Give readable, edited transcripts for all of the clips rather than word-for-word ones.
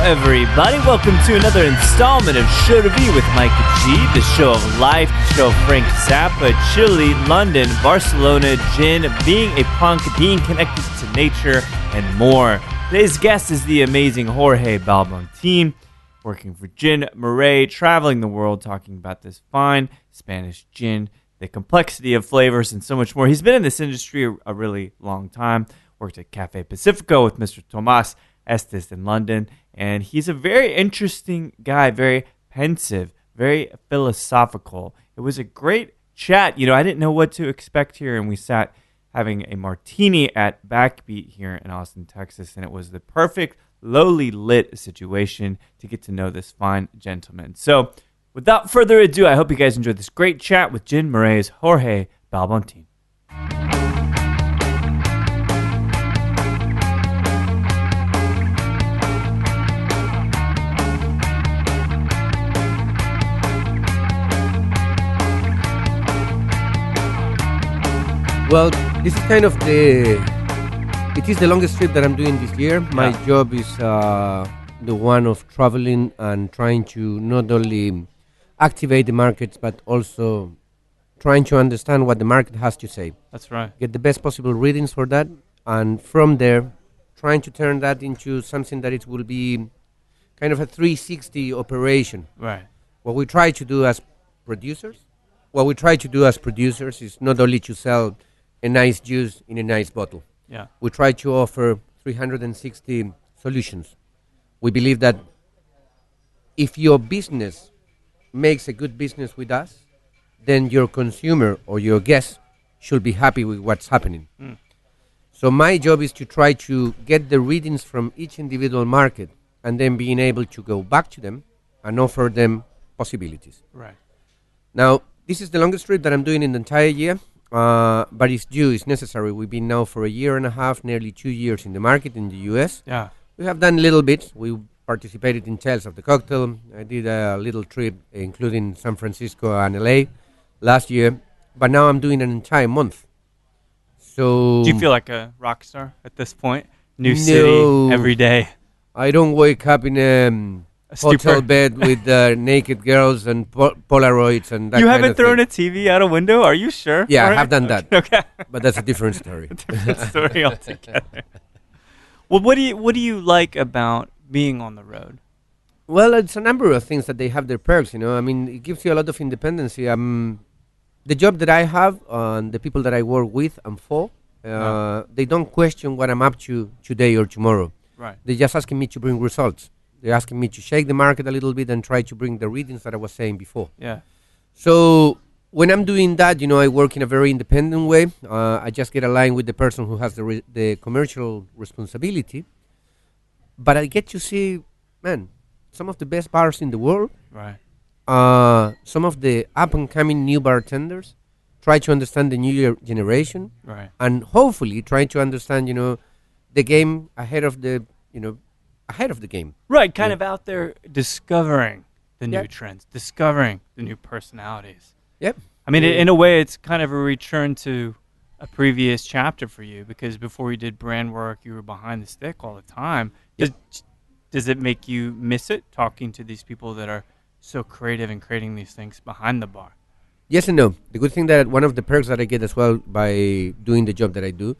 Everybody, welcome to another installment of Show to Be with Mike G, the show of life, the show of Frank Zappa, Chile, London, Barcelona, gin, being a punk, being connected to nature, and more. Today's guest is the amazing Jorge Balbontin, working for Gin Mare, traveling the world, talking about this fine Spanish gin, the complexity of flavors, and so much more. He's been in this industry a really long time, worked at Café Pacifico with Mr. Tomás Estes in London, and he's a very interesting guy, very pensive, very philosophical. It was a great chat. I didn't know what to expect here, and we sat having a martini at Backbeat here in Austin, Texas, and it was the perfect lowly lit situation to get to know this fine gentleman. So without further ado, I hope you guys enjoyed this great chat with Gin Mare's Jorge Balbontin. Well, this is kind of it is the longest trip that I'm doing this year. My job is the one of traveling and trying to not only activate the markets, but also trying to understand what the market has to say. That's right. Get the best possible readings for that, and from there, trying to turn that into something that it will be kind of a 360 operation. Right. What we try to do as producers is not only to sell a nice juice in a nice bottle. Yeah. We try to offer 360 solutions. We believe that if your business makes a good business with us, then your consumer or your guest should be happy with what's happening. So my job is to try to get the readings from each individual market and then being able to go back to them and offer them possibilities. Right. Now, this is the longest trip that I'm doing in the entire year. But it's due, it's necessary. We've been now for a year and a half, nearly 2 years in the market in the US. Yeah. We have done little bits. We participated in Tales of the Cocktail. I did a little trip, including San Francisco and LA last year. But now I'm doing an entire month. So, do you feel like a rock star at this point? New city every day. I don't wake up in a hotel bed with naked girls and Polaroids and that. You kind haven't of thrown thing. a TV out a window? Are you sure? Yeah, Right? I have done that. Okay. But that's a different story. A different story altogether. Well, what do you like about being on the road? Well, it's a number of things that they have their perks, I mean, it gives you a lot of independence. The job that I have and the people that I work with and for, they don't question what I'm up to today or tomorrow. Right. They're just asking me to bring results. They're asking me to shake the market a little bit and try to bring the readings that I was saying before. Yeah. So when I'm doing that, I work in a very independent way. I just get aligned with the person who has the commercial responsibility. But I get to see, some of the best bars in the world. Right. Some of the up-and-coming new bartenders. Try to understand the new generation. Right. And hopefully try to understand, the game ahead of the game. Right, kind of out there discovering the new trends, discovering the new personalities. Yep. I mean, in a way, it's kind of a return to a previous chapter for you, because before you did brand work, you were behind the stick all the time. Yep. Does it make you miss it, talking to these people that are so creative and creating these things behind the bar? Yes and no. The good thing that one of the perks that I get as well by doing the job that I do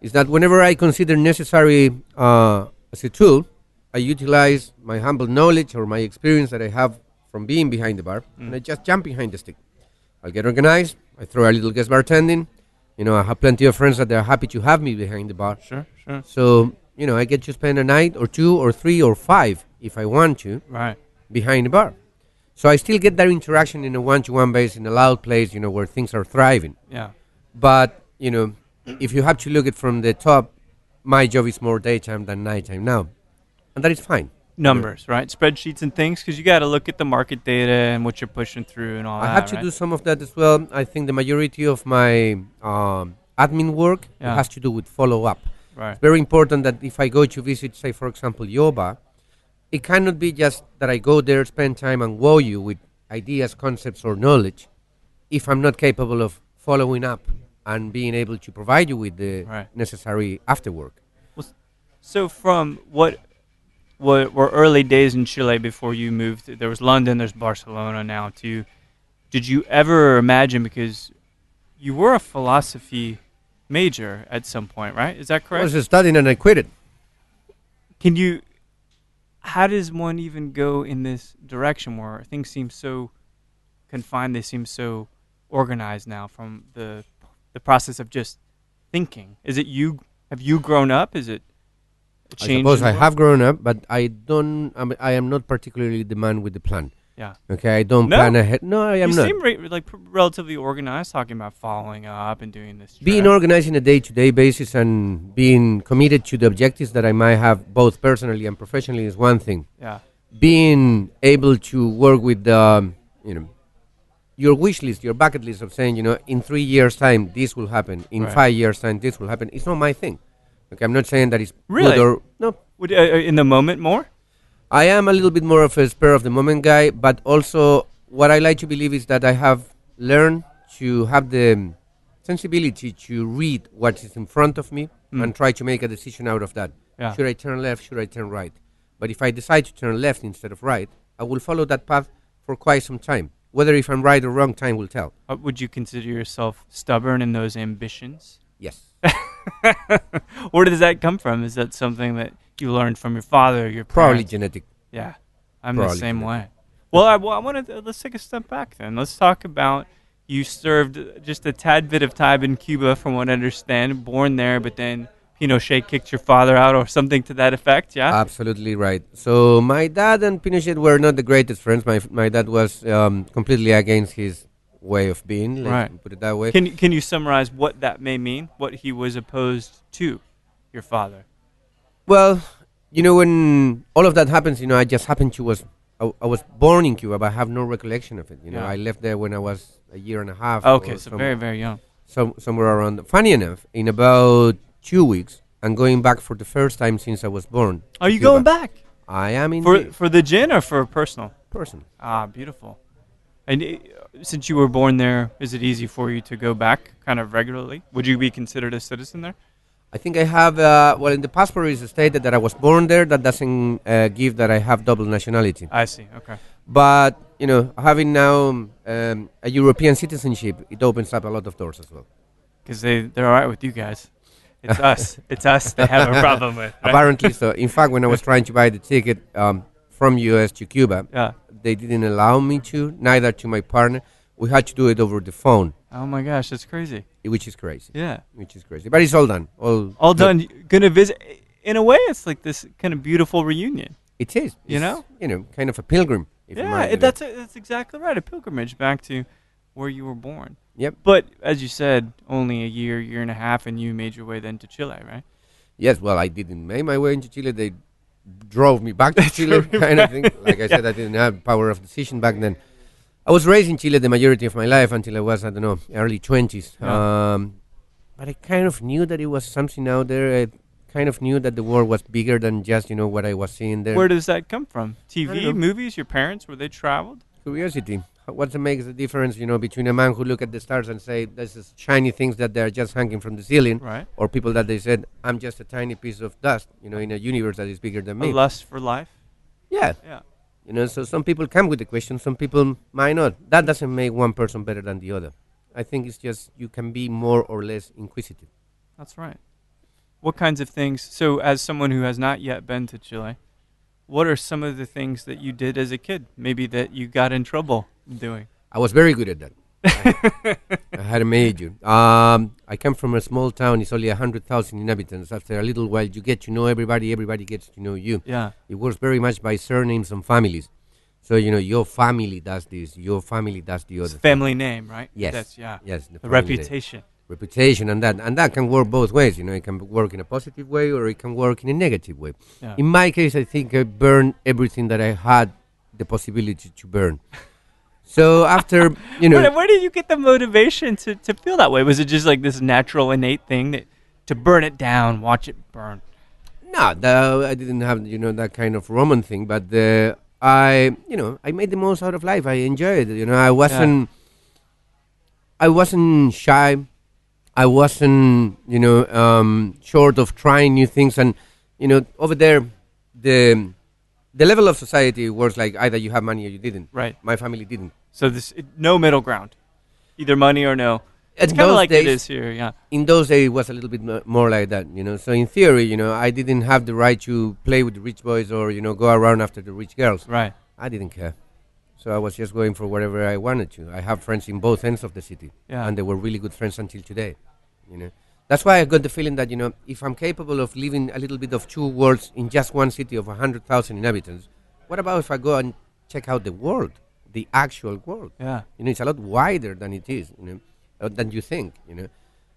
is that whenever I consider necessary as a tool, I utilize my humble knowledge or my experience that I have from being behind the bar, and I just jump behind the stick. I'll get organized. I throw a little guest bartending. I have plenty of friends that they're happy to have me behind the bar. Sure. So, I get to spend a night or 2 or 3 or 5, if I want to, Right. behind the bar. So I still get that interaction in a one-to-one base in a loud place, where things are thriving. Yeah. But, if you have to look at from the top, my job is more daytime than nighttime now. And that is fine. numbers, right? Spreadsheets and things, because you got to look at the market data and what you're pushing through and all I that. had to right? do some of that as well. I think the majority of my admin work it Yeah. has to do with follow up. Right. It's very important that if I go to visit, say, for example, Yoba, it cannot be just that I go there, spend time, and wow you with ideas, concepts, or knowledge if I'm not capable of following up and being able to provide you with the Right. necessary afterwork. So from what were early days in Chile before you moved, there was London, there's Barcelona now too. Did you ever imagine, because you were a philosophy major at some point, right? Is that I correct? was studying and I quit it. Can you, how does one even go in this direction where things seem so confined, they seem so organized now from the process of just thinking? Is it you, have you grown up? Is it a I change? suppose in I the have grown up, but I am not particularly the man with the plan. Yeah. Okay, I don't No? plan ahead. No, I am You not. seem relatively organized, talking about following up and doing this. Being trek. organized in a day-to-day basis and being committed to the objectives that I might have both personally and professionally is one thing. Yeah. Being able to work with your wish list, your bucket list of saying, in 3 years' time this will happen, in Right. 5 years' time this will happen. It's not my thing. Okay, I'm not saying that it's Really? good or no. Would, in the moment more? I am a little bit more of a spur of the moment guy, but also what I like to believe is that I have learned to have the sensibility to read what is in front of me and try to make a decision out of that. Yeah. Should I turn left? Should I turn right? But if I decide to turn left instead of right, I will follow that path for quite some time. Whether if I'm right or wrong, time will tell. Would you consider yourself stubborn in those ambitions? Yes. Where does that come from? Is that something that you learned from your father, your Probably parents? genetic. Yeah, I'm the Probably same genetic. way. Well, I wanted to, let's take a step back then. Let's talk about, you served just a tad bit of time in Cuba, from what I understand, born there, but then Pinochet kicked your father out or something to that effect, yeah? Absolutely right. So my dad and Pinochet were not the greatest friends. My dad was completely against his way of being, let's Right. put it that way. Can you summarize what that may mean, what he was opposed to your father? Well, when all of that happens, I just happened to I was born in Cuba, but I have no recollection of it. Yeah. I left there when I was a year and a half. Okay, or so very, very young. somewhere around. Funny enough, in about 2 weeks, I'm going back for the first time since I was born. Are to you Cuba. going back? I am in For the gin or for personal? person. Ah, beautiful. And since you were born there, is it easy for you to go back kind of regularly? Would you be considered a citizen there? I think I have, in the passport is stated that I was born there. That doesn't give that I have double nationality. I see. Okay. But, having now a European citizenship, it opens up a lot of doors as well. Because they're all right with you guys. It's us. It's us they have a problem with. Right? Apparently so. In fact, when I was trying to buy the ticket from US to Cuba, Yeah. they didn't allow me to, neither to my partner. We had to do it over the phone, Oh my gosh, that's crazy. which is crazy. Yeah. Which is crazy. But it's all done. All done. Gonna visit. In a way, it's like this kind of beautiful reunion. It is. You know? Kind of a pilgrim. If you Yeah, might, that's exactly right. A pilgrimage back to where you were born. Yep. But as you said, only a year and a half, and you made your way then to Chile, right? Yes, well, I didn't make my way into Chile. They drove me back to Chile, kind of thing. Like I said, I didn't have power of decision back then. I was raised in Chile the majority of my life until I was, early 20s. Yeah. But I kind of knew that it was something out there. I kind of knew that the world was bigger than just, what I was seeing there. Where does that come from? I don't TV, know. movies, your parents, were they traveled? Curiosity. What makes the difference, between a man who look at the stars and say, this is shiny things that they're just hanging from the ceiling, Right. or people that they said, I'm just a tiny piece of dust, in a universe that is bigger than A me. lust for life? Yeah. Yeah. So some people come with the question, some people might not. That doesn't make one person better than the other. I think it's just you can be more or less inquisitive. That's right. What kinds of things? So, as someone who has not yet been to Chile, what are some of the things that you did as a kid? Maybe that you got in trouble doing? I was very good at that. I had a major. I come from a small town. It's only 100,000 inhabitants. After a little while, you get to know everybody. Everybody gets to know you. Yeah. It works very much by surnames and families. So, your family does this. Your family does the It's other. family name, right? Yes. That's, yeah. Yes. The family name. reputation. reputation, and that can work both ways. It can work in a positive way or it can work in a negative way. Yeah. In my case, I think I burned everything that I had the possibility to burn. So after, where did you get the motivation to feel that way? Was it just like this natural, innate thing that to burn it down, watch it burn? No, I didn't have that kind of Roman thing, but I made the most out of life. I enjoyed it. I wasn't shy. I wasn't short of trying new things, and over there the level of society works like either you have money or you didn't. Right. My family didn't. So no middle ground, either money or no. It's kind of like it is here, yeah. In those days, it was a little bit more like that, So in theory, I didn't have the right to play with the rich boys or, go around after the rich girls. Right. I didn't care. So I was just going for whatever I wanted to. I have friends in both ends of the city. Yeah. And they were really good friends until today, That's why I got the feeling that, if I'm capable of living a little bit of two worlds in just one city of 100,000 inhabitants, what about if I go and check out the world, the actual world? Yeah. It's a lot wider than it is, than you think,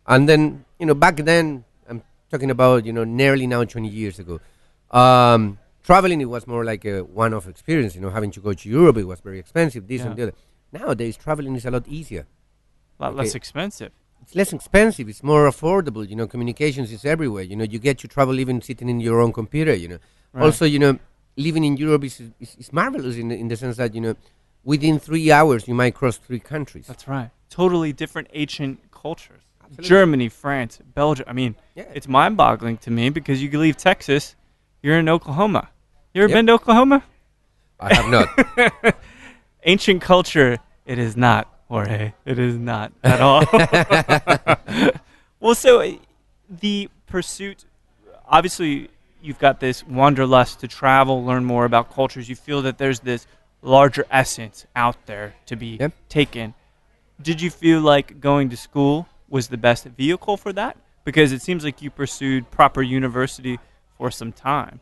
And then, back then, I'm talking about, nearly now 20 years ago, traveling, it was more like a one-off experience, having to go to Europe, it was very expensive, this and the other. Nowadays, traveling is a lot easier. A lot less expensive. It's less expensive, it's more affordable, communications is everywhere, you get to travel even sitting in your own computer, Right. Also, living in Europe is marvelous in the sense that, within 3 hours, you might cross 3 countries. That's right. Totally different ancient cultures. Absolutely. Germany, France, Belgium. I mean, Yeah. It's mind-boggling to me because you can leave Texas, you're in Oklahoma. You ever Yep. been to Oklahoma? I have not. Ancient culture, it is not, Jorge. It is not at all. Well, so the pursuit, obviously, you've got this wanderlust to travel, learn more about cultures. You feel that there's this larger essence out there to be taken. Did you feel like going to school was the best vehicle for that? Because it seems like you pursued proper university for some time.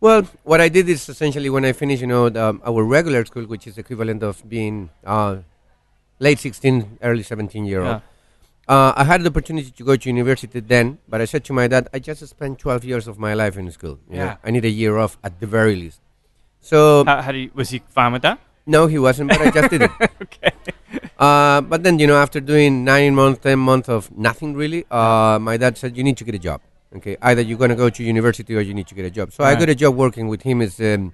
Well, what I did is essentially when I finished, our regular school, which is equivalent of being late 16, early 17-year-old. I had the opportunity to go to university then, but I said to my dad, I just spent 12 years of my life in school. I need a year off at the very least. So Was he fine with that? No, he wasn't, but I just did it. Okay. But then, after doing 9 months, 10 months of nothing really, my dad said, you need to get a job. Okay, either you're going to go to university or you need to get a job. So I got a job working with him as in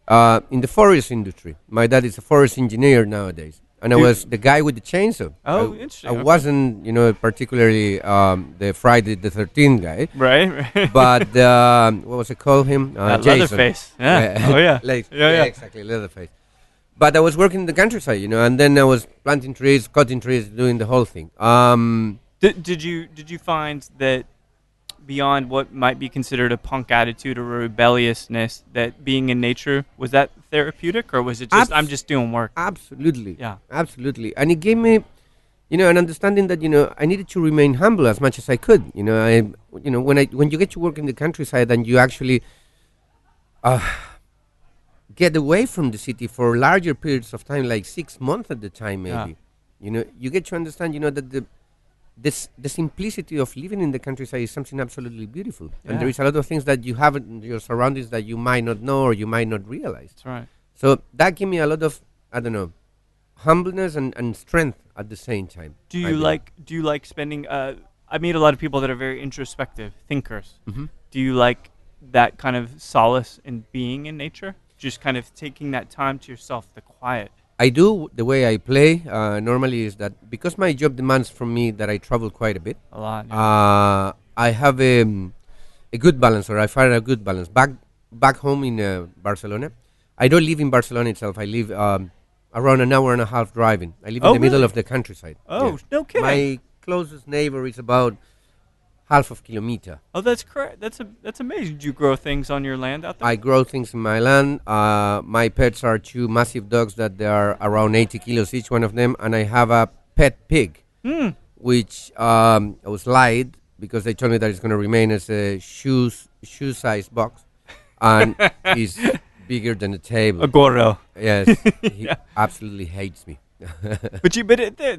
the forest industry. My dad is a forest engineer nowadays. And I was the guy with the chainsaw. Oh, interesting. I wasn't, particularly the Friday the 13th guy. Right. But what was it called him? Jason. Leatherface. Yeah. Oh, yeah. Yeah, exactly, Leatherface. But I was working in the countryside, and then I was planting trees, cutting trees, doing the whole thing. Did you find that beyond what might be considered a punk attitude or rebelliousness, that being in nature, was that therapeutic, or was it just I'm just doing work? Absolutely. Yeah. Absolutely. And it gave me, an understanding that, I needed to remain humble as much as I could. When you get to work in the countryside and you actually get away from the city for larger periods of time, like 6 months at the time, maybe, you get to understand, that the simplicity of living in the countryside is something absolutely beautiful. Yeah. And there is a lot of things that you have in your surroundings that you might not know or you might not realize. That's right. So that gave me a lot of, humbleness and strength at the same time. Do you like spending, I meet a lot of people that are very introspective thinkers. Mm-hmm. Do you like that kind of solace in being in nature? Just kind of taking that time to yourself, the quiet. I do. The way I play normally is that because my job demands from me that I travel quite a bit. A lot. Yeah. I have a good balance, or I find a good balance. Back home in Barcelona, I don't live in Barcelona itself. I live around an hour and a half driving. I live in the middle of the countryside. Oh, no kidding. My closest neighbor is about half of kilometer. Oh, that's correct. That's amazing. Do you grow things on your land out there? I grow things in my land. My pets are 2 massive dogs that they are around 80 kilos each one of them, and I have a pet pig, which I was lied because they told me that it's going to remain as a shoe-sized box, and is bigger than a table. A gorro. Yes, he absolutely hates me. But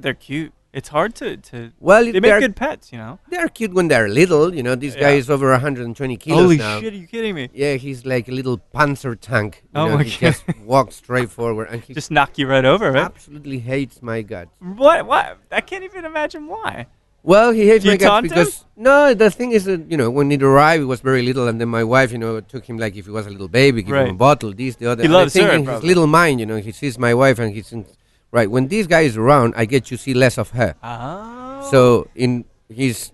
they're cute. It's hard to Well, they make good pets, you know. they're cute when they're little. You know, this guy is over 120 kilos Holy now. shit, are you kidding me? Yeah, he's like a little panzer tank. You Oh know, my he God. just walks straight forward, and he Just knock you right over, right? absolutely hates my guts. What? I can't even imagine why. Well, he hates Do you my guts taunt him? because no, the thing is that when it arrived, it was very little, and then my wife, took him like if he was a little baby, give him a Right. bottle, this, the other. He And loves I think her, in his probably. little mind, he sees my wife, and he thinks, right, when this guy is around, I get to see less of her. Oh. So in his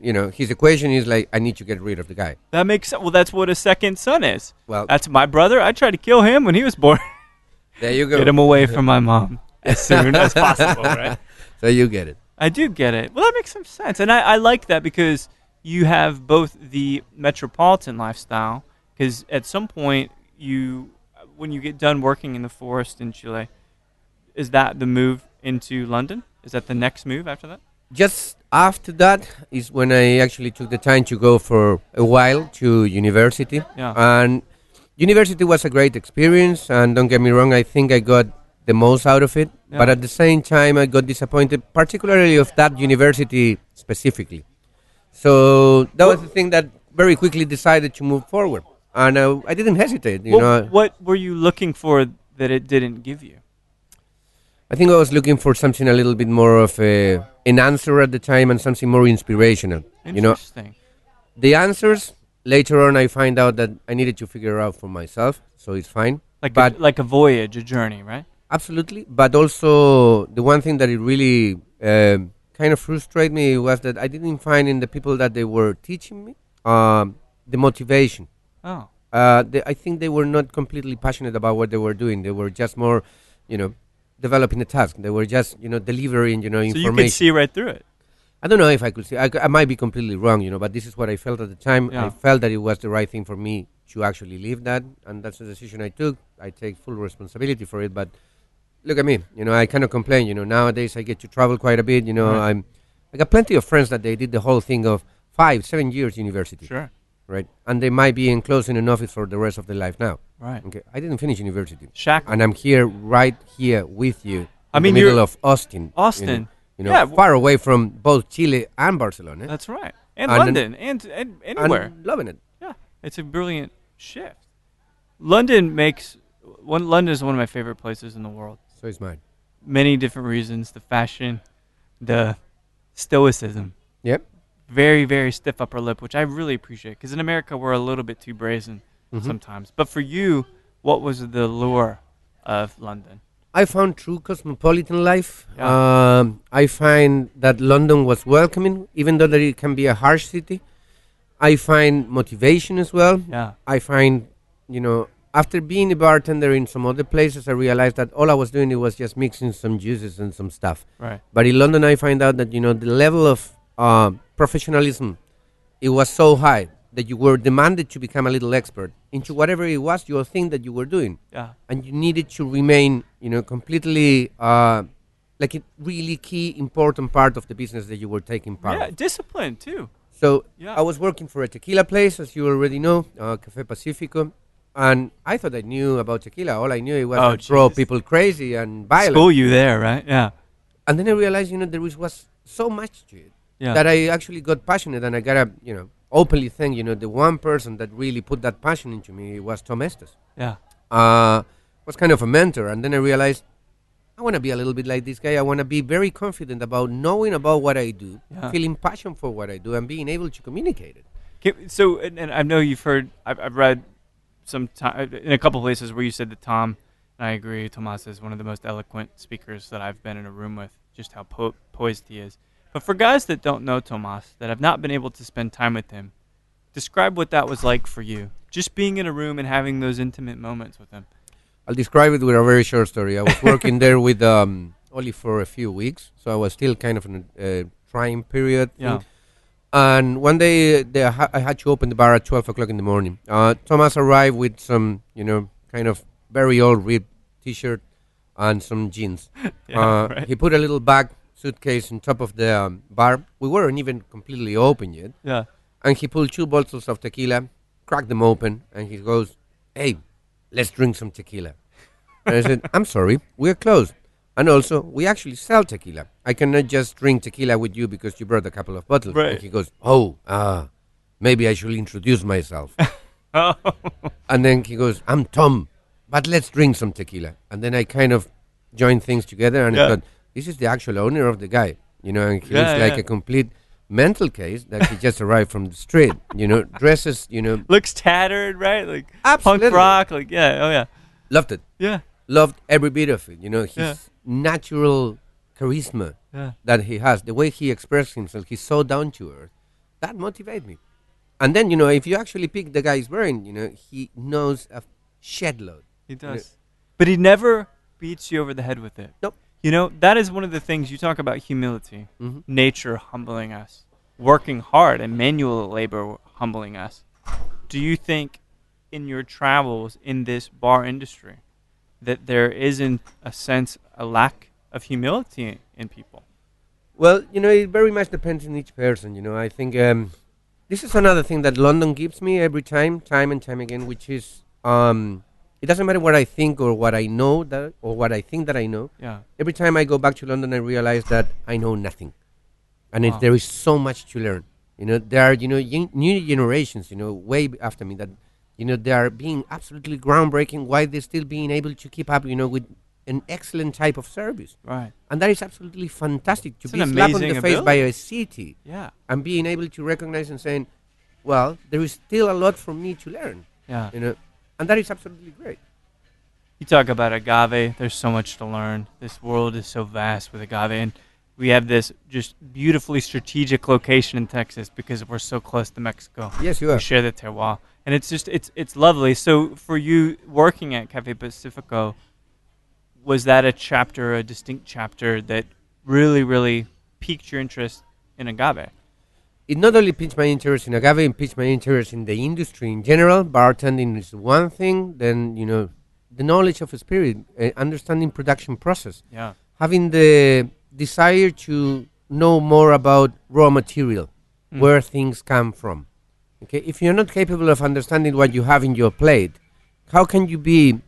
equation is like, I need to get rid of the guy. That makes sense. Well, that's what a second son is. Well, That's my brother. I tried to kill him when he was born. there you go. Get him away from my mom as soon as possible, right? So you get it. I do get it. Well, that makes some sense. And I like that because you have both the metropolitan lifestyle, because at some point, when you get done working in the forest in Chile, is that the move into London? Is that the next move after that? Just after that is when I actually took the time to go for a while to university. Yeah. And university was a great experience, and don't get me wrong, I think I got the most out of it. Yeah. But at the same time, I got disappointed, particularly of that university specifically. So that was the thing that very quickly decided to move forward. And I didn't hesitate, What were you looking for that it didn't give you? I think I was looking for something a little bit more of an answer at the time and something more inspirational. Interesting. The answers, later on I find out that I needed to figure out for myself, so it's fine. Like a voyage, a journey, right? Absolutely. But also the one thing that it really kind of frustrated me was that I didn't find in the people that they were teaching me the motivation. Oh. I think they were not completely passionate about what they were doing. They were just more, developing a task. They were just, delivering, So information. you could see right through it. I don't know if I could see. I might be completely wrong, but this is what I felt at the time. Yeah. I felt that it was the right thing for me to actually leave that, and that's the decision I took. I take full responsibility for it, but look at me. I cannot complain. Nowadays I get to travel quite a bit. Right. I got plenty of friends that they did the whole thing of 5-7 years university. Sure. Right, and they might be enclosed in an office for the rest of their life now. Right. Okay, I didn't finish university, Shackled. and I'm here, right here with you. I in mean, the middle you're- of Austin. Austin. Yeah, far away from both Chile and Barcelona. That's right. And And- London and anywhere. And loving it. Yeah. It's a brilliant shift. London is one of my favorite places in the world. So is mine. Many different reasons, the fashion, the stoicism. Yep. Very, very stiff upper lip, which I really appreciate. Because in America, we're a little bit too brazen sometimes. But for you, what was the lure of London? I found true cosmopolitan life. Yeah. I find that London was welcoming, even though that it can be a harsh city. I find motivation as well. Yeah. I find, after being a bartender in some other places, I realized that all I was doing it was just mixing some juices and some stuff. Right. But in London, I find out that, the level of professionalism, it was so high that you were demanded to become a little expert into whatever it was your thing that you were doing. Yeah. And you needed to remain, completely like a really key, important part of the business that you were taking part Yeah, of. discipline too. So Yeah. I was working for a tequila place, as you already know, Café Pacifico. And I thought I knew about tequila. All I knew it was Oh, to drove Jesus. people crazy and violent. School you there, right? Yeah. And then I realized, there was so much to it Yeah. that I actually got passionate. And I got to, openly thank, the one person that really put that passion into me was Tom Estes. Yeah. Was kind of a mentor. And then I realized, I want to be a little bit like this guy. I want to be very confident about knowing about what I do, Yeah. feeling passion for what I do, and being able to communicate it. So, and I know you've heard, I've read some time in a couple places where you said that Tom, and I agree, Tomas is one of the most eloquent speakers that I've been in a room with, just how poised he is. But for guys that don't know Tomas, that have not been able to spend time with him, describe what that was like for you, just being in a room and having those intimate moments with him. I'll describe it with a very short story. I was working there with only for a few weeks, so I was still kind of in a trying period. Yeah. And one day I had to open the bar at 12 o'clock in the morning. Thomas arrived with some, kind of very old ripped T-shirt and some jeans. Yeah, right. He put a little bag, suitcase on top of the bar. We weren't even completely open yet. Yeah. And he pulled 2 bottles of tequila, cracked them open, and he goes, "Hey, let's drink some tequila." And I said, "I'm sorry, we're closed." And also, we actually sell tequila. I cannot just drink tequila with you because you brought a couple of bottles. Right. And he goes, maybe I should introduce myself. Oh. And then he goes, I'm Tom, but let's drink some tequila. And then I kind of joined things together, and I thought, this is the actual owner of the guy. And he looks like a complete mental case that he just arrived from the street. Dresses, Looks tattered, right? Like Absolutely. punk rock, like, yeah, oh yeah. Loved it. Yeah. Loved every bit of it. His natural charisma that he has, the way he expresses himself, he's so down to earth. That motivated me. And then, if you actually pick the guy's brain, he knows a shed load. He does. But he never beats you over the head with it. Nope. That is one of the things you talk about: humility, Mm-hmm. nature humbling us, working hard, and manual labor humbling us. Do you think in your travels in this bar industry that there isn't a lack of humility in people? Well, it very much depends on each person. I think this is another thing that London gives me every time and time again, which is it doesn't matter what I think or what I know or what I think that I know. Yeah. Every time I go back to London, I realize that I know nothing, and there is so much to learn. There are new generations way after me that they are being absolutely groundbreaking. Why they're still being able to keep up with an excellent type of service. Right. And that is absolutely fantastic to It's be an slapped on amazing the face by ability. a city. Yeah. And being able to recognize and saying, well, there is still a lot for me to learn. Yeah. And that is absolutely great. You talk about agave. There's so much to learn. This world is so vast with agave, and we have this just beautifully strategic location in Texas because we're so close to Mexico. Yes, you We are. share the terroir, and it's just it's lovely. So for you working at Café Pacifico, was that a distinct chapter that really piqued your interest in agave? It not only piqued my interest in agave, it piqued my interest in the industry in general. Bartending is one thing. Then, the knowledge of a spirit, understanding production process, Yeah. having the desire to know more about raw material, where things come from. Okay, if you're not capable of understanding what you have in your plate, how can you be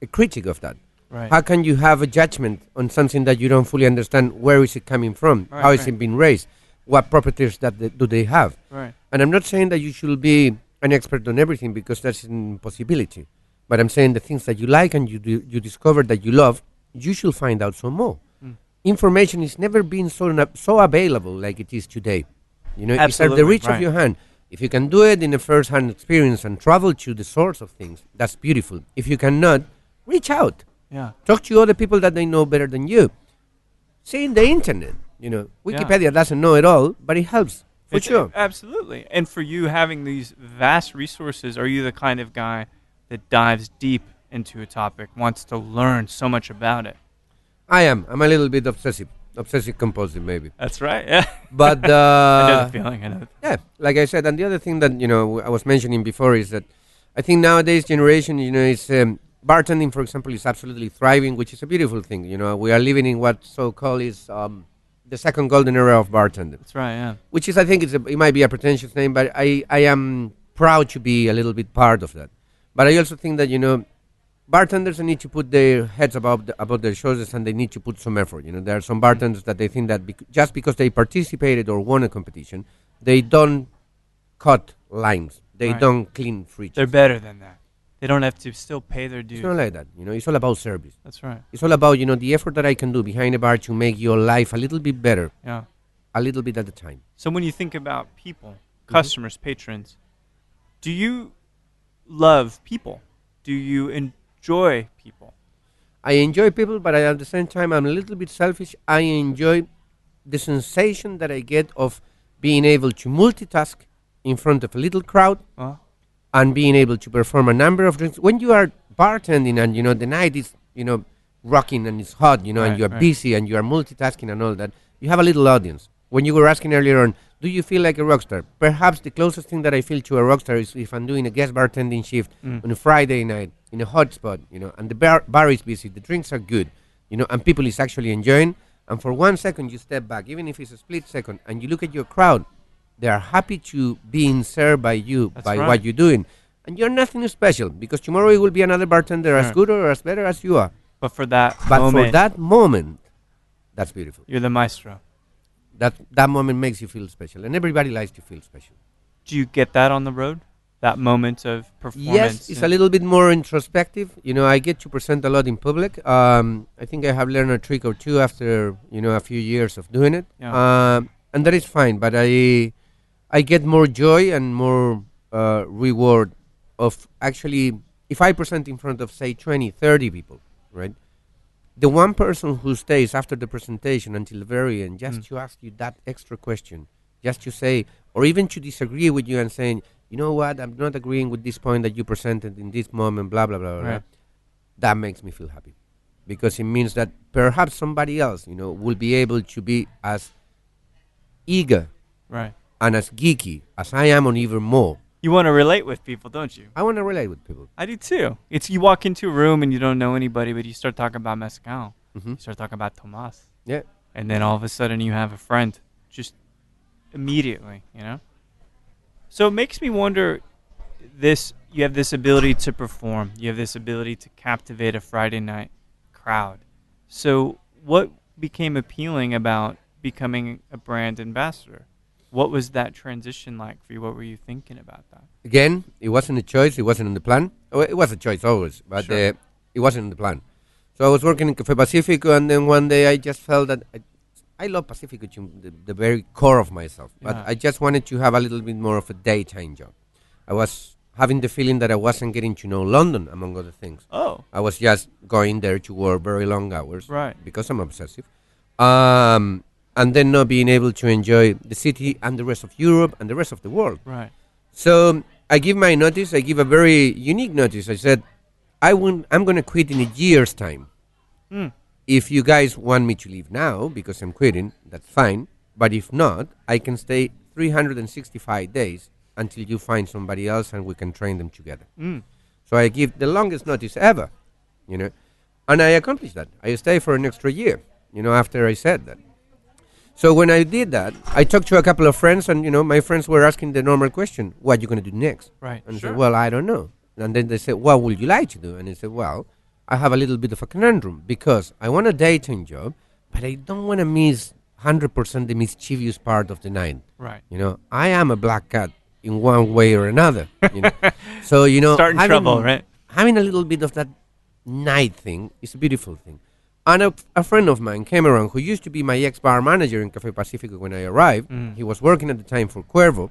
a critic of that? Right. How can you have a judgment on something that you don't fully understand? Where is it coming from? Right, How is right. it being raised? What properties do they have? Right. And I'm not saying that you should be an expert on everything, because that's an impossibility. But I'm saying the things that you like and you discover that you love, you should find out some more. Information has never been so available like it is today. It's at the Absolutely, reach right. of your hand. If you can do it in a first-hand experience and travel to the source of things, that's beautiful. If you cannot, reach out. Yeah. Talk to other people that they know better than you. See in the internet. Wikipedia doesn't know it all, but it helps for sure. Absolutely. And for you having these vast resources, are you the kind of guy that dives deep into a topic, wants to learn so much about it? I am. I'm a little bit obsessive compulsive, maybe. That's right. Yeah. But I know the feeling. I know. yeah, like I said, and the other thing that I was mentioning before is that I think nowadays generation, is bartending, for example, is absolutely thriving, which is a beautiful thing. We are living in what so-called is the second golden era of bartending. That's right. Yeah. Which is, I think, it might be a pretentious name, but I am proud to be a little bit part of that. But I also think that bartenders need to put their heads above their shoulders, and they need to put some effort. There are some bartenders that they think that just because they participated or won a competition, they don't cut lines, they Right. don't clean fridges. They're better than that. They don't have to still pay their dues. It's not like that. It's all about service. That's right. It's all about the effort that I can do behind a bar to make your life a little bit better, Yeah. a little bit at a time. So when you think about people, customers, patrons, do you love people? Do you enjoy people? I enjoy people, but at the same time, I'm a little bit selfish. I enjoy the sensation that I get of being able to multitask in front of a little crowd Well, and being able to perform a number of drinks. When you are bartending and, the night is, rocking and it's hot, Right, and you are right. busy and you are multitasking and all that, you have a little audience. When you were asking earlier on, do you feel like a rock star? Perhaps the closest thing that I feel to a rock star is if I'm doing a guest bartending shift on a Friday night in a hot spot, and the bar is busy, the drinks are good, and people is actually enjoying. And for 1 second you step back, even if it's a split second, and you look at your crowd, they are happy to being served by you, That's by right. what you're doing. And you're nothing special, because tomorrow it will be another bartender as Sure. good or as better as you are. But for that But moment, for that moment, that's beautiful. you're the maestro. That moment makes you feel special, and everybody likes to feel special. Do you get that on the road? That moment of performance? Yes, it's a little bit more introspective. I get to present a lot in public. I think I have learned a trick or two after a few years of doing it, Yeah. and that is fine. But I get more joy and more reward of actually, if I present in front of say 20, 30 people, right? The one person who stays after the presentation until the very end, just to ask you that extra question, just to say, or even to disagree with you and saying, you know what, I'm not agreeing with this point that you presented in this moment, blah, blah, blah, blah. Right. That makes me feel happy. Because it means that perhaps somebody else, will be able to be as eager Right. and as geeky as I am, or even more. You want to relate with people, don't you? I want to relate with people. I do too. It's you walk into a room and you don't know anybody, but you start talking about mezcal. You start talking about Tomas. Yeah. And then all of a sudden you have a friend just immediately, So it makes me wonder, you have this ability to perform. You have this ability to captivate a Friday night crowd. So what became appealing about becoming a brand ambassador? What was that transition like for you? What were you thinking about that? Again, it wasn't a choice. It wasn't in the plan. Well, it was a choice always, but Sure. it wasn't in the plan. So I was working in Café Pacifico, and then one day I just felt that I love Pacifico to the very core of myself, but Yeah. I just wanted to have a little bit more of a daytime job. I was having the feeling that I wasn't getting to know London, among other things. Oh, I was just going there to work very long hours, right. because I'm obsessive. And then not being able to enjoy the city and the rest of Europe and the rest of the world. Right. So I give my notice. I give a very unique notice. I said, I'm going to quit in a year's time. If you guys want me to leave now because I'm quitting, that's fine. But if not, I can stay 365 days until you find somebody else and we can train them together. So I give the longest notice ever, and I accomplished that. I stay for an extra year, after I said that. So when I did that, I talked to a couple of friends, and my friends were asking the normal question: "What are you going to do next?" Right. And I Sure. said, "Well, I don't know." And then they said, "What would you like to do?" And I said, "Well, I have a little bit of a conundrum because I want a daytime job, but I don't want to miss 100% the mischievous part of the night. Right. I am a black cat in one way or another. So Starting trouble, right? having a little bit of that night thing is a beautiful thing." And a friend of mine came around who used to be my ex-bar manager in Café Pacifico when I arrived. He was working at the time for Cuervo,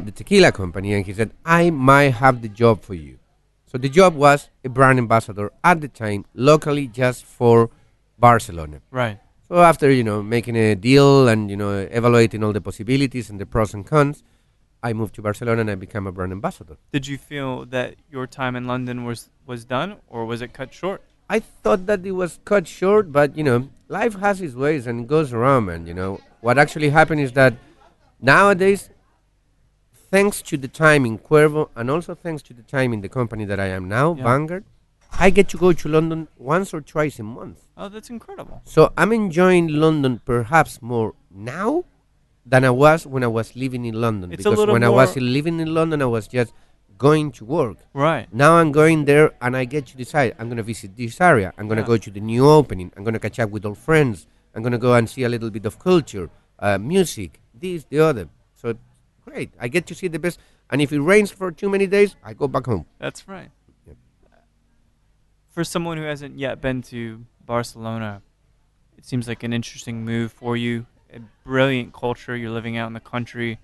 the tequila company, and he said, "I might have the job for you." So the job was a brand ambassador at the time, locally just for Barcelona. Right. So after, making a deal and, evaluating all the possibilities and the pros and cons, I moved to Barcelona and I became a brand ambassador. Did you feel that your time in London was done, or was it cut short? I thought that it was cut short, but, life has its ways and it goes around, man. What actually happened is that nowadays, thanks to the time in Cuervo and also thanks to the time in the company that I am now, Yeah. Vanguard, I get to go to London once or twice a month. Oh, that's incredible. So I'm enjoying London perhaps more now than I was when I was living in London. It's a because little when I was more- living in London, I was just going to work. Right. Now I'm going there and I get to decide, I'm going to visit this area. I'm going to Yeah. go to the new opening. I'm going to catch up with old friends. I'm going to go and see a little bit of culture, music, this, the other. So great. I get to see the best. And if it rains for too many days, I go back home. That's right. Yep. For someone who hasn't yet been to Barcelona, it seems like an interesting move for you. A brilliant culture. You're living out in the country.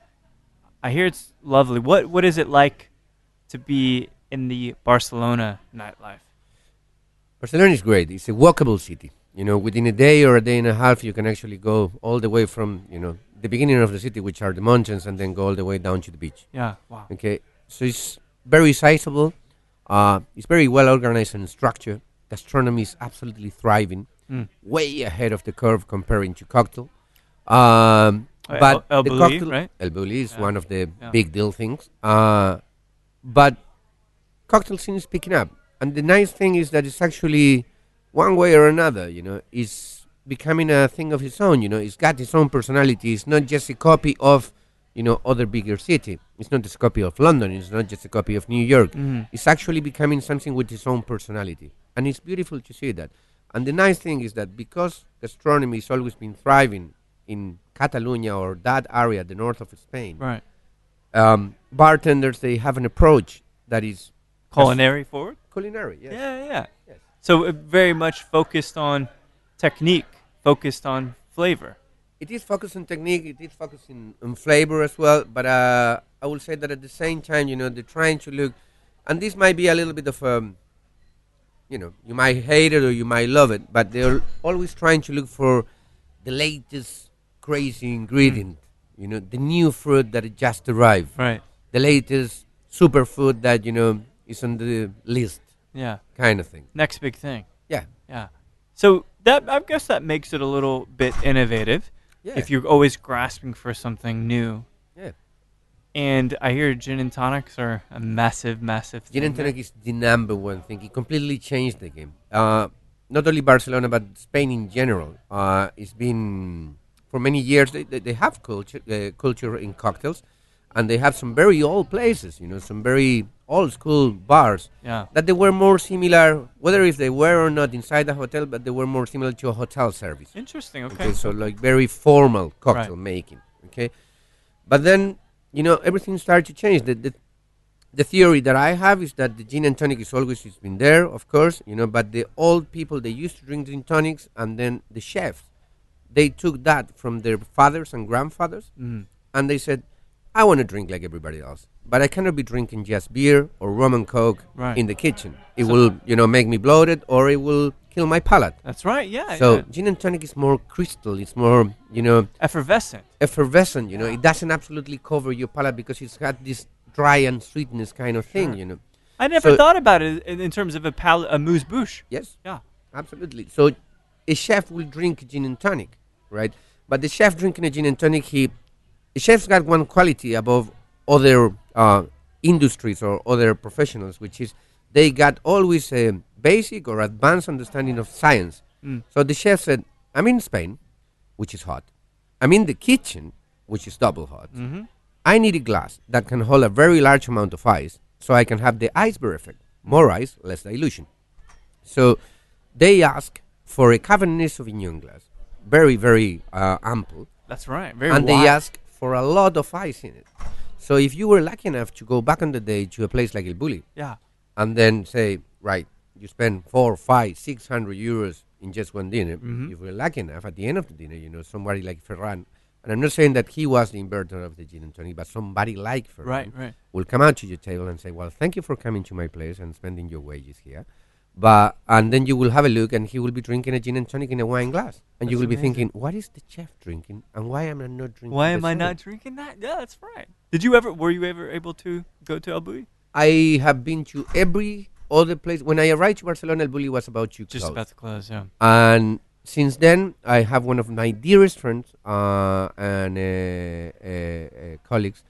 I hear it's lovely. What is it like to be in the Barcelona nightlife? Barcelona is great. It's a walkable city. Within a day or a day and a half, you can actually go all the way from, the beginning of the city, which are the mountains, and then go all the way down to the beach. Yeah. Wow. Okay, so it's very sizable. It's very well organized and structured. Gastronomy is absolutely thriving, way ahead of the curve comparing to cocktail. But El the Bulli, cocktail, right? El Bulli is Yeah. one of the Yeah. big deal things. But cocktail scene is picking up, and the nice thing is that it's actually one way or another. It's becoming a thing of its own. It's got its own personality. It's not just a copy of other bigger city. It's not just a copy of London. It's not just a copy of New York. It's actually becoming something with its own personality, and it's beautiful to see that. And the nice thing is that because gastronomy has always been thriving in Catalonia or that area, the north of Spain, Right. bartenders, they have an approach that is Culinary forward? culinary. Yes. Yeah. Yes. So very much focused on technique, focused on flavor. It is focused on technique. It is focused on flavor as well. But I will say that at the same time, they're trying to look, and this might be a little bit of you might hate it or you might love it, but they're always trying to look for the latest crazy ingredient. The new fruit that just arrived. Right. The latest superfood that is on the list, Yeah. kind of thing. Next big thing. Yeah. Yeah. So that, I guess that makes it a little bit innovative. Yeah. If you're always grasping for something new. Yeah. And I hear gin and tonics are a massive, massive thing. Gin and tonic is the number one thing. It completely changed the game. Not only Barcelona, but Spain in general. It's been, for many years, they have culture in cocktails. And they have some very old places, some very old school bars. Yeah. That they were more similar, whether if they were or not inside the hotel, but they were more similar to a hotel service. Interesting. Okay. So like very formal cocktail Right. making. Okay. But then, everything started to change. The theory that I have is that the gin and tonic is always it's been there, of course, but the old people, they used to drink gin tonics, and then the chefs, they took that from their fathers and grandfathers, and they said, I want to drink like everybody else, but I cannot be drinking just beer or rum and coke Right. in the kitchen. It will, make me bloated, or it will kill my palate. That's right. Yeah. So yeah. gin and tonic is more crystal. It's more, Effervescent. effervescent. It doesn't absolutely cover your palate because it's got this dry and sweetness kind of thing. I never So- thought about it in terms of a amuse-bouche. Yes, Yeah. absolutely. So a chef will drink gin and tonic, right? But the chef drinking a gin and tonic, the chef's got one quality above other industries or other professionals, which is they got always a basic or advanced understanding of science. So the chef said, I'm in Spain, which is hot. I'm in the kitchen, which is double hot. I need a glass that can hold a very large amount of ice so I can have the iceberg effect. More ice, less dilution. So they ask for a Cabernet Sauvignon glass, very, very ample. That's right. Very And wide. they ask for a lot of ice in it. So if you were lucky enough to go back on the day to a place like El Bulli, Yeah. and then say, right, you spend 400, 500, 600 euros in just one dinner. If we're lucky enough, at the end of the dinner, somebody like Ferran, and I'm not saying that he was the inventor of the gin and tonic, but somebody like Ferran Right. will come out to your table and say, well, thank you for coming to my place and spending your wages here. And then you will have a look, and he will be drinking a gin and tonic in a wine glass. And you That's will be amazing. thinking, what is the chef drinking, and why am I not drinking Why the am I same? not drinking that? Yeah, that's right. Were you ever able to go to El Bulli? I have been to every other place. When I arrived to Barcelona, El Bulli was about to Just close. about to close, yeah. And since then, I have one of my dearest friends and colleagues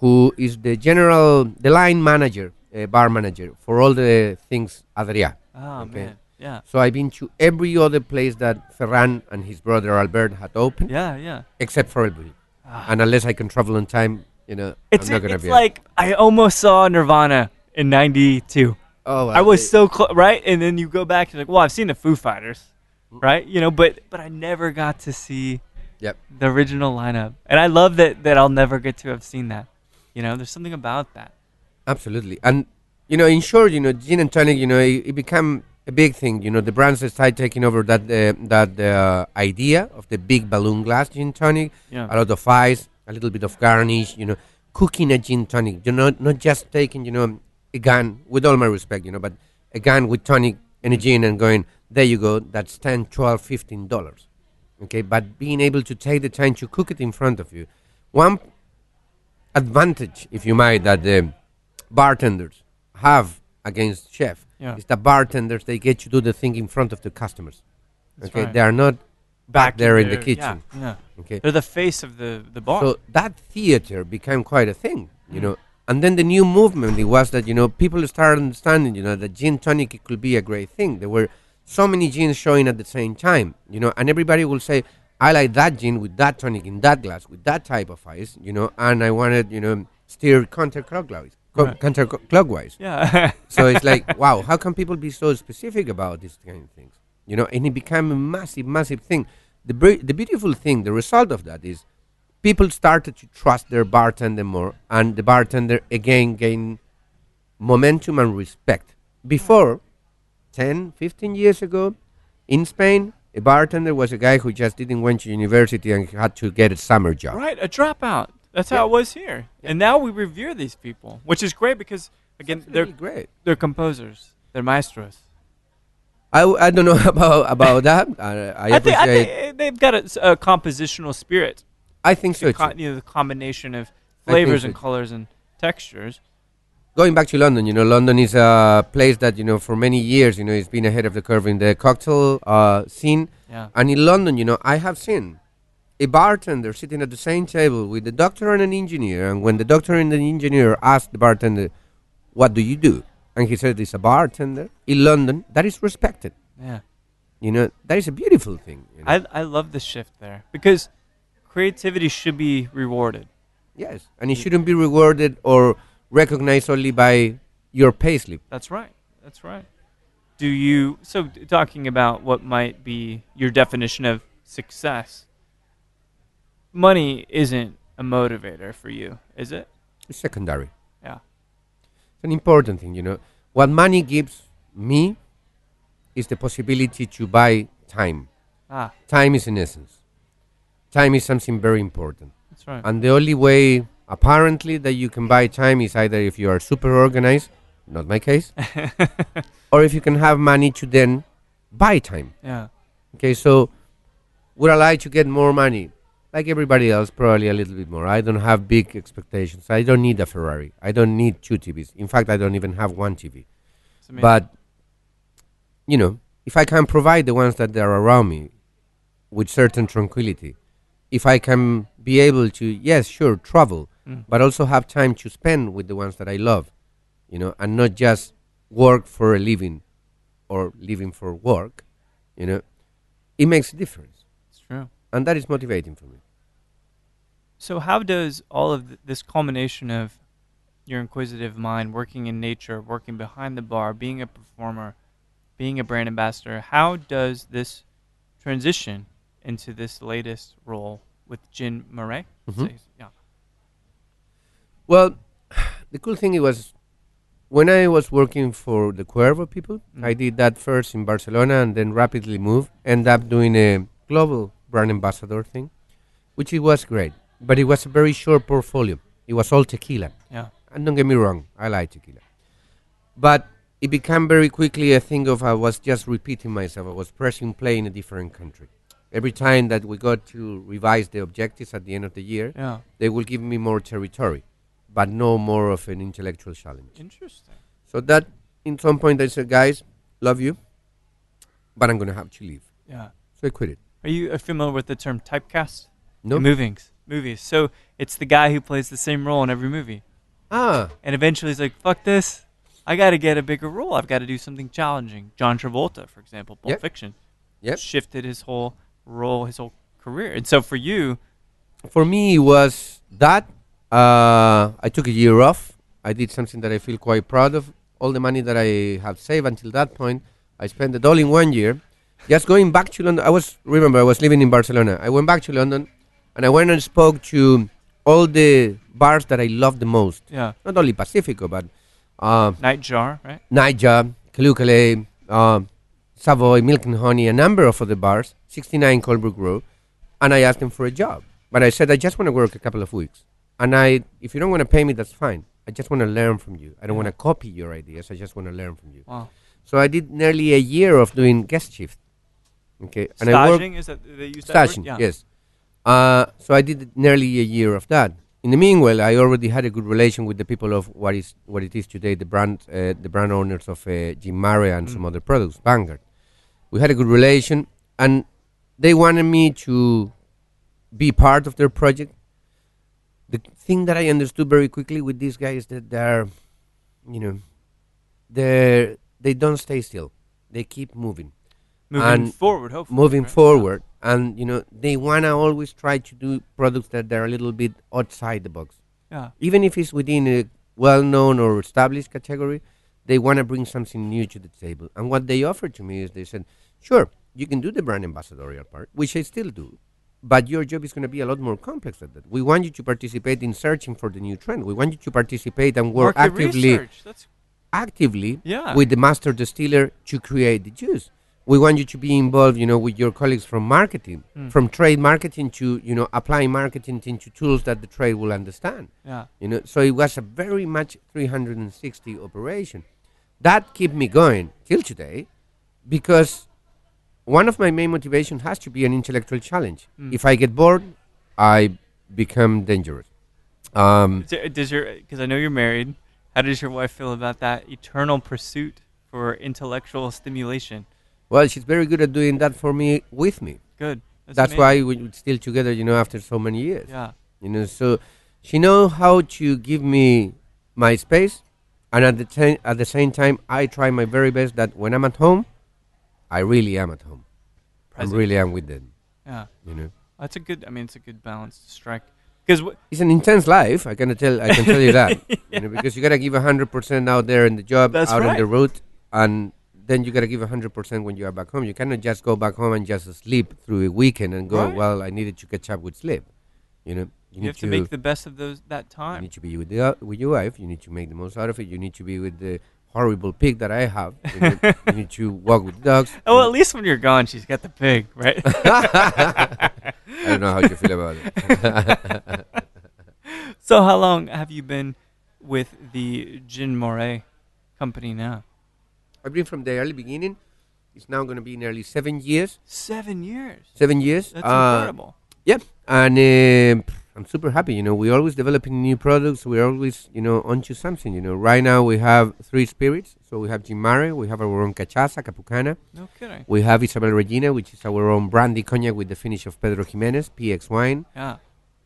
who is the line manager, bar manager for all the things Adria. Oh, Okay. man. Yeah. So I've been to every other place that Ferran and his brother Albert had opened, Yeah. except for El Bulli. Ah. And unless I can travel on time, I'm not going to It's be. like I almost saw Nirvana in '92. Oh, I was so close, right? And then you go back, you're like, well, I've seen the Foo Fighters, right? But I never got to see Yep. the original lineup. And I love that I'll never get to have seen that. There's something about that. Absolutely. And, in short, gin and tonic, it became a big thing. The brands that started taking over that idea of the big balloon glass gin tonic, Yeah. a lot of ice, a little bit of garnish, cooking a gin tonic. Not just taking, a gun, with all my respect, but a gun with tonic and a gin and going, there you go, that's $10, $12, $15. Okay, but being able to take the time to cook it in front of you. One advantage, if you might, that the bartenders have against chef Yeah. is that bartenders, they get to do the thing in front of the customers. That's Okay, right. they are not back there in the Yeah, kitchen. Yeah. Okay, They're the face of the bar. so that theater became quite a thing, And then the new movement, it was that, people started understanding, that gin tonic, it could be a great thing. There were so many gins showing at the same time, and everybody will say, I like that gin with that tonic in that glass with that type of ice, and I wanted, steer counterclockwise. Right. Counterclockwise. Yeah. So it's like, wow, how can people be so specific about these kind of things? And it became a massive, massive thing. The beautiful thing, the result of that is people started to trust their bartender more, and the bartender again gained momentum and respect. Before, 10, 15 years ago, in Spain, a bartender was a guy who just didn't went to university and had to get a summer job. Right, a dropout. That's how it was here. Yeah. And now we revere these people, which is great because, again, they're great. They're composers. They're maestros. I don't know about that. I think they've got a compositional spirit. I think so, too. The combination of flavors and colors and textures. Going back to London, London is a place that, for many years, it's been ahead of the curve in the cocktail scene. Yeah. And in London, I have seen a bartender sitting at the same table with the doctor and an engineer. And when the doctor and the engineer asked the bartender, what do you do? And he said, he's a bartender. In London, that is respected. Yeah. That is a beautiful thing. I love the shift there because creativity should be rewarded. Yes. And it shouldn't be rewarded or recognized only by your payslip. That's right. So talking about what might be your definition of success, money isn't a motivator for you, is it? It's secondary. Yeah. It's an important thing, What money gives me is the possibility to buy time. Time is an essence. Time is something very important. That's right. And the only way, apparently, that you can buy time is either if you are super organized, not my case, or if you can have money to then buy time. Yeah. Okay, so would I like to get more money? Like everybody else, probably a little bit more. I don't have big expectations. I don't need a Ferrari. I don't need 2 TVs. In fact, I don't even have 1 TV. But, if I can provide the ones that are around me with certain tranquility, if I can be able to, yes, sure, travel, but also have time to spend with the ones that I love, and not just work for a living or living for work, it makes a difference. It's true. And that is motivating for me. So how does all of this culmination of your inquisitive mind, working in nature, working behind the bar, being a performer, being a brand ambassador, how does this transition into this latest role with Gin Mare? Mm-hmm. Yeah. Well, the cool thing was when I was working for the Cuervo people, I did that first in Barcelona and then rapidly moved, ended up doing a global brand ambassador thing, which it was great. But it was a very short portfolio. It was all tequila. Yeah. And don't get me wrong, I like tequila. But it became very quickly a thing of I was just repeating myself. I was pressing play in a different country. Every time that we got to revise the objectives at the end of the year, they will give me more territory, but no more of an intellectual challenge. Interesting. So that, in some point, I said, guys, love you, but I'm going to have to leave. Yeah. So I quit it. Are you familiar with the term typecast? No. In movies. So it's the guy who plays the same role in every movie. And eventually he's like, fuck this. I got to get a bigger role. I've got to do something challenging. John Travolta, for example, Pulp Fiction. Yep. Shifted his whole role, his whole career. And so for you... For me, it was that. I took a year off. I did something that I feel quite proud of. All the money that I have saved until that point, I spent it all in 1 year. Just going back to London. I was living in Barcelona. I went back to London, and I went and spoke to all the bars that I love the most. Yeah. Not only Pacifico, but... Nightjar, right? Nightjar, Calais, Savoy, Milk and Honey, a number of other bars, 69 Colbrook Road, and I asked them for a job. But I said, I just want to work a couple of weeks. And if you don't want to pay me, that's fine. I just want to learn from you. I don't want to copy your ideas. I just want to learn from you. Wow. So I did nearly a year of doing guest shift. Okay. And staging, is that they use that staging, word? Yeah. Yes. So I did nearly a year of that. In the meanwhile, I already had a good relation with the people of what it is today, the brand owners of Gin Mare and some other products, Vanguard. We had a good relation, and they wanted me to be part of their project. The thing that I understood very quickly with these guys is that they don't stay still. They keep moving. Moving forward, hopefully. Moving right? forward. and they wanna always try to do products that are a little bit outside the box. Yeah. Even if it's within a well-known or established category, they want to bring something new to the table. And what they offered to me is they said, sure, you can do the brand ambassadorial part, which I still do, but your job is going to be a lot more complex than that. We want you to participate in searching for the new trend. We want you to participate and work Market actively research. That's with the master distiller to create the juice. We want you to be involved, with your colleagues from marketing, from trade marketing to, applying marketing into tools that the trade will understand. Yeah. So it was a very much 360 operation. That kept me going till today because one of my main motivations has to be an intellectual challenge. If I get bored, I become dangerous. Because I know you're married, how does your wife feel about that eternal pursuit for intellectual stimulation? Well, she's very good at doing that for me, with me. Good. That's amazing. why we're still together, after so many years. Yeah. So she knows how to give me my space, and at the same time, I try my very best that when I'm at home, I really am at home. Present. I really am with them. Yeah. It's It's a good balance to strike. Because it's an intense life. I can tell you that. Because you gotta give 100% out there in the job, That's out on right. the road, and then you gotta give 100% when you are back home. You cannot just go back home and just sleep through a weekend and go, Right. well, I needed to catch up with sleep. You have to make the best of that You time. need to be with your wife. You need to make the most out of it. You need to be with the horrible pig that I have. You need to walk with the dogs. Oh, well, at least when you're gone, she's got the pig, right? I don't know how you feel about it. So how long have you been with the Gin Mare company now? I've been from the early beginning. It's now going to be nearly 7 years. 7 years. 7 years. That's incredible. Yep. And I'm super happy. We're always developing new products. We're always, onto something. Right now we have 3 spirits. So we have Gin Mare, we have our own cachaça, Capucana. No kidding. We have Isabel Regina, which is our own brandy cognac with the finish of Pedro Jimenez, PX wine. Yeah.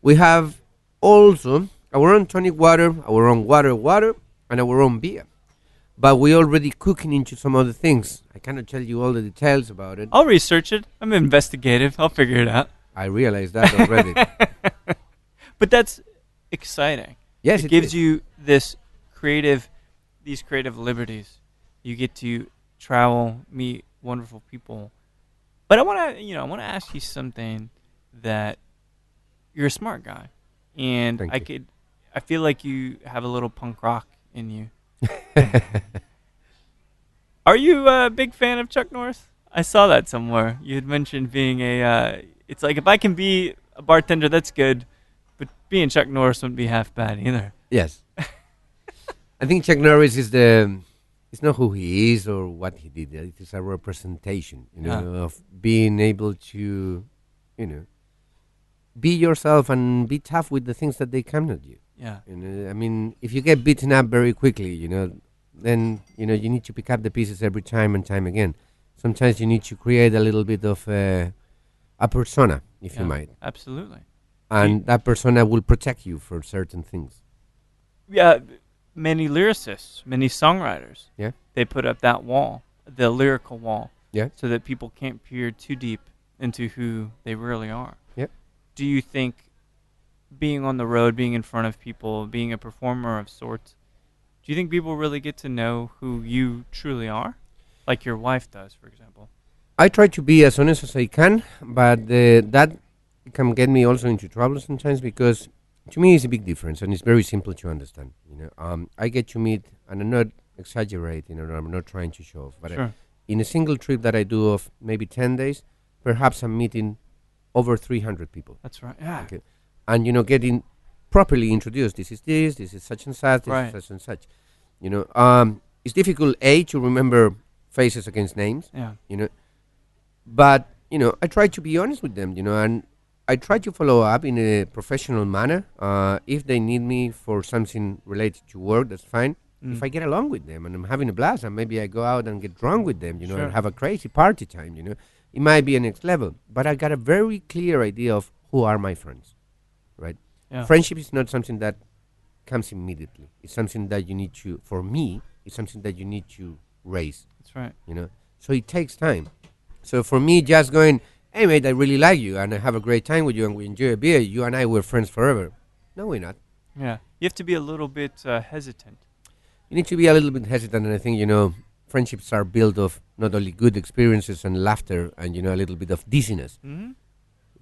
We have also our own tonic water, our own water, and our own beer. But we're already cooking into some other things. I cannot tell you all the details about it. I'll research it. I'm investigative. I'll figure it out. I realize that already. But that's exciting. Yes, it gives you these creative liberties. You get to travel, meet wonderful people. But I want to ask you something that you're a smart guy, and Thank you. I feel like you have a little punk rock in you. Are you a big fan of Chuck Norris? I saw that somewhere. You had mentioned being it's like if I can be a bartender, that's good, but being Chuck Norris wouldn't be half bad either. Yes. I think Chuck Norris it's not who he is or what he did. It is a representation, of being able to, be yourself and be tough with the things that they come at you. Yeah. I mean, if you get beaten up very quickly, then, you need to pick up the pieces every time and time again. Sometimes you need to create a little bit of a persona, if you might. Absolutely. And that persona will protect you for certain things. Yeah, many lyricists, many songwriters, Yeah. they put up that wall, the lyrical wall, Yeah. so that people can't peer too deep into who they really are. Yep. Do you think being on the road, being in front of people, being a performer of sorts, do you think people really get to know who you truly are? Like your wife does, for example. I try to be as honest as I can, but that can get me also into trouble sometimes because to me it's a big difference and it's very simple to understand. I get to meet, and I'm not exaggerating, or I'm not trying to show off, but Sure. in a single trip that I do of maybe 10 days, perhaps I'm meeting over 300 people. That's right. Yeah. Okay. And, getting properly introduced. This is such and such, this Right. is such and such. It's difficult, to remember faces against names, Yeah. but, I try to be honest with them, and I try to follow up in a professional manner. If they need me for something related to work, that's fine. If I get along with them and I'm having a blast, and maybe I go out and get drunk with them, Sure. and have a crazy party time, it might be a next level. But I got a very clear idea of who are my friends, right? Yeah. Friendship is not something that comes immediately. It's something that you need to, for me, it's something that you need to raise, That's right. So it takes time. So for me, just going, hey, mate, I really like you, and I have a great time with you, and we enjoy a beer. You and I were friends forever. No, we're not. Yeah. You have to be a little bit hesitant. You need to be a little bit hesitant, and I think, friendships are built of not only good experiences and laughter and, a little bit of dizziness. Mm-hmm.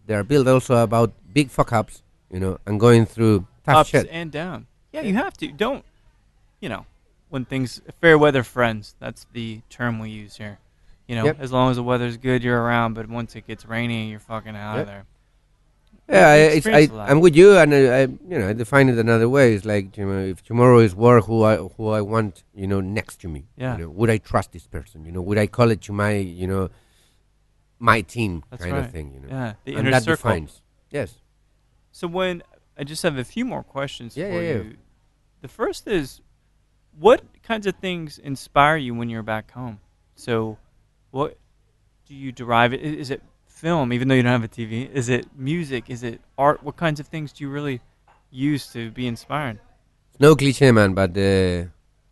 They are built also about big fuck-ups, and going through tough Ups shit. and down. Yeah, you have to. Don't, when things, fair weather friends, that's the term we use here. Yep. As long as the weather's good, you're around, but once it gets rainy, you're fucking out of there. Yeah, I'm with you, and I define it another way. It's like, if tomorrow is work, who I want, next to me. Yeah. Would I trust this person? Would I call it to my, my team That's kind right. of thing? Yeah, the and inner that circle. defines. Yes. So when I just have a few more questions for Yeah. you. The first is, what kinds of things inspire you when you're back home? So, what do you derive it? Is it film, even though you don't have a TV? Is it music? Is it art? What kinds of things do you really use to be inspired? It's no cliche, man, but there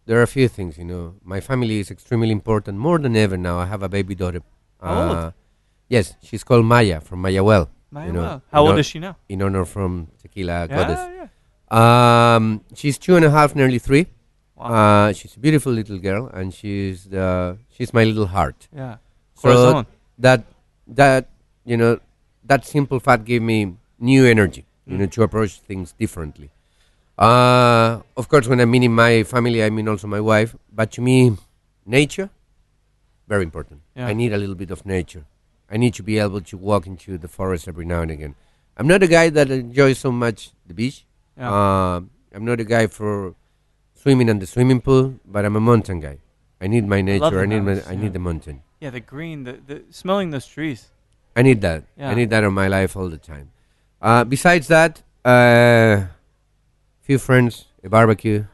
are a few things. My family is extremely important, more than ever now. I have a baby daughter. How old? Yes, she's called Maya from Maya Well. How old is she now? In honor from Tequila Yeah, Goddess. yeah. She's 2.5, nearly 3. Wow. She's a beautiful little girl, and she's my little heart. Yeah. So Corazon. that simple fact gave me new energy, to approach things differently. Of course, when I mean in my family, I mean also my wife. But to me, nature, very important. Yeah. I need a little bit of nature. I need to be able to walk into the forest every now and again. I'm not a guy that enjoys so much the beach. Yeah. I'm not a guy for swimming in the swimming pool, but I'm a mountain guy. I need my nature. I need the mountain. Yeah, the green, the smelling those trees. I need that. Yeah. I need that in my life all the time. Besides that, few friends, a barbecue,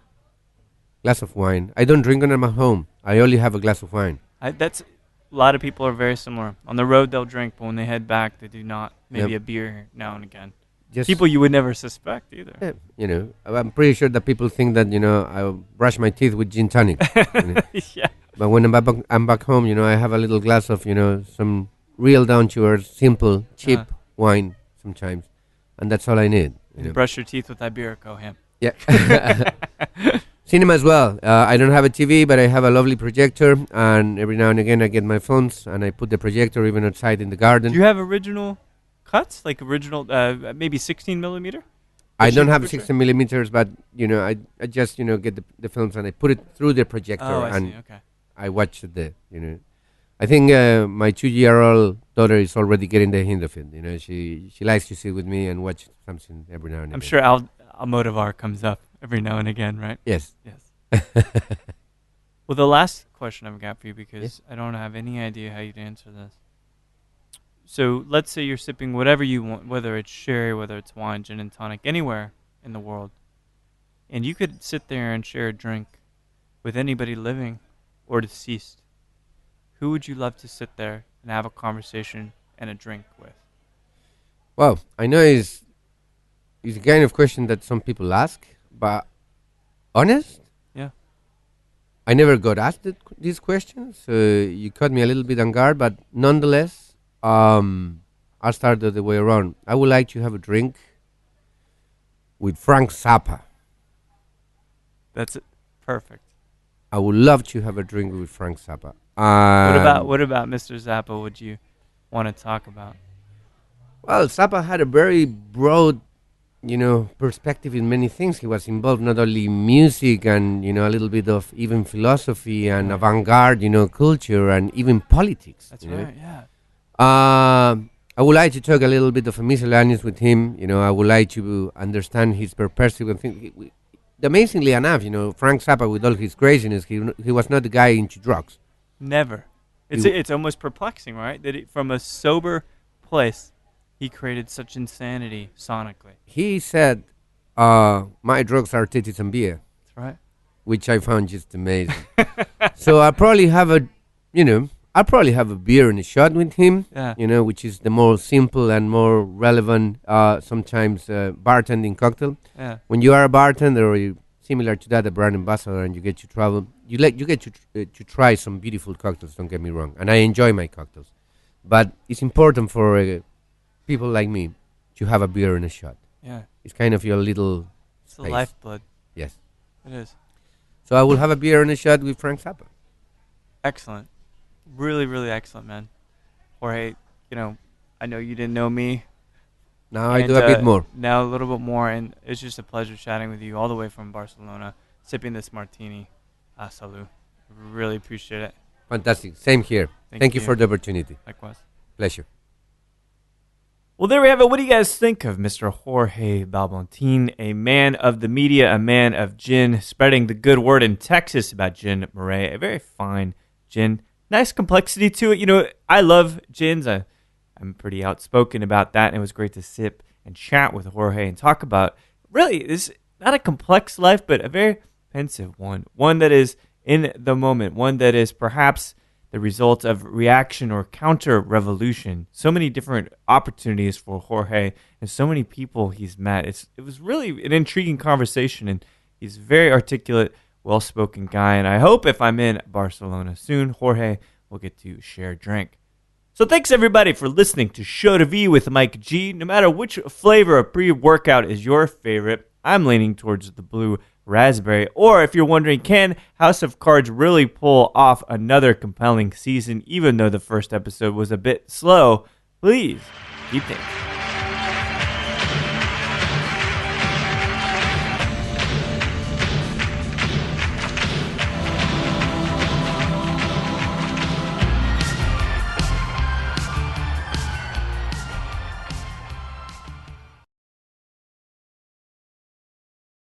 glass of wine. I don't drink when I'm at home. I only have a glass of wine. That's a lot of people are very similar. On the road, they'll drink, but when they head back, they do not. Maybe a beer now and again. Just People you would never suspect either. Yeah, I'm pretty sure that people think that I brush my teeth with gin tonic. Yeah. But when I'm back home, I have a little glass of some real down to earth, simple, cheap wine sometimes, and that's all I need. You brush your teeth with Iberico, him. Yeah. Cinema as well. I don't have a TV, but I have a lovely projector, and every now and again I get my phones and I put the projector even outside in the garden. Do you have original cuts, like original, maybe 16 millimeter? I don't have 16 millimeters, but I just get the films and I put it through the projector and see. Okay. I watch it. I think my 2-year-old daughter is already getting the hint of it. She likes to sit with me and watch something every now and again. I'm sure Almodovar comes up every now and again, right? Yes. Well, the last question I've got for you, because I don't have any idea how you'd answer this. So let's say you're sipping whatever you want, whether it's sherry, whether it's wine, gin and tonic, anywhere in the world, and you could sit there and share a drink with anybody living or deceased. Who would you love to sit there and have a conversation and a drink with? Well, I know it's a kind of question that some people ask, but honest? Yeah. I never got asked these questions, so you caught me a little bit on guard, but nonetheless, I'll start the way around. I would like to have a drink with Frank Zappa. That's it. Perfect. I would love to have a drink with Frank Zappa. What about Mr. Zappa would you want to talk about? Well, Zappa had a very broad, perspective in many things. He was involved not only in music and, a little bit of even philosophy and avant-garde, culture and even politics. That's right, yeah. I would like to talk a little bit of a miscellaneous with him. I would like to understand his perspective. Amazingly enough, Frank Zappa, with all his craziness, he was not the guy into drugs. Never. It's almost perplexing, right? That from a sober place, he created such insanity sonically. He said, my drugs are titties and beer. That's right. Which I found just amazing. So I'll probably have a beer and a shot with him, which is the more simple and more relevant, sometimes bartending cocktail. Yeah. When you are a bartender or you similar to that, a brand ambassador, and you get to travel, you get to try some beautiful cocktails. Don't get me wrong, and I enjoy my cocktails. But it's important for people like me to have a beer and a shot. Yeah. It's kind of your little It's the space. lifeblood. Yes. It is. So I will have a beer and a shot with Frank Zappa. Excellent. Really, really excellent, man. Jorge, I know you didn't know me. Now I do a bit more. Now a little bit more, and it's just a pleasure chatting with you all the way from Barcelona, sipping this martini. Salud. Really appreciate it. Fantastic. Same here. Thank you for the opportunity. Likewise. Pleasure. Well, there we have it. What do you guys think of Mr. Jorge Balbontin, a man of the media, a man of gin, spreading the good word in Texas about gin Mare, a very fine gin. Nice complexity to it. I love gins. I'm pretty outspoken about that, and it was great to sip and chat with Jorge and talk about, really, this not a complex life, but a very pensive one that is in the moment, one that is perhaps the result of reaction or counter-revolution. So many different opportunities for Jorge and so many people he's met. It was really an intriguing conversation, and he's a very articulate, well-spoken guy. And I hope if I'm in Barcelona soon, Jorge will get to share a drink. So thanks, everybody, for listening to Show to V with Mike G. No matter which flavor of pre-workout is your favorite, I'm leaning towards the blue raspberry. Or if you're wondering, can House of Cards really pull off another compelling season, even though the first episode was a bit slow? Please keep dancing.